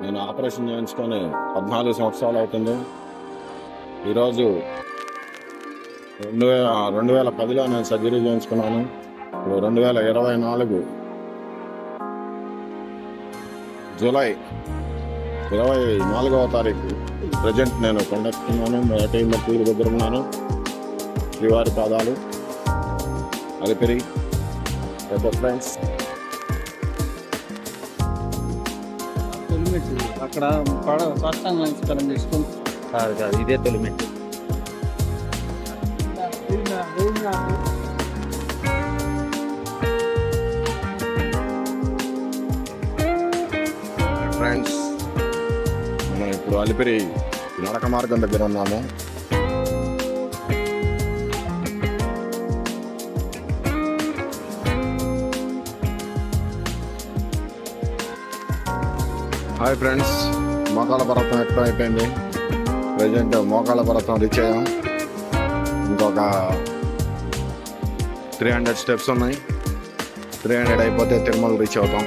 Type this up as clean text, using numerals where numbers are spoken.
నేను ఆపరేషన్ చేయించుకొని 14 సంవత్సరాలు అవుతుంది. ఈరోజు 2010లో నేను సర్జరీ చేయించుకున్నాను. 2024 జూలై 24వ తారీఖు ప్రజెంట్ నేను కొండెక్కుతున్నాను. టీం పూలు దగ్గర ఉన్నాను. శ్రీవారి పాదాలు అలిపిరి ఫ్రెండ్స్. అక్కడ సాష్టాంగ నమస్కారం చేసుకుని కాదు ఇదే తొలిమెట్టు. ఫ్రెండ్స్, మనం ఇప్పుడు అలిపిరి నడక మార్గం దగ్గర ఉన్నాము. హాయ్ ఫ్రెండ్స్, మోకాళ్ళ పర్వతం ఎక్కడం అయిపోయింది. ప్రజెంట్ మోకాళ్ళ పర్వతం రీచ్ అయ్యాం. ఇంకొక 300 స్టెప్స్ ఉన్నాయి. 300 అయిపోతే తిరుమల రీచ్ అవుతాం.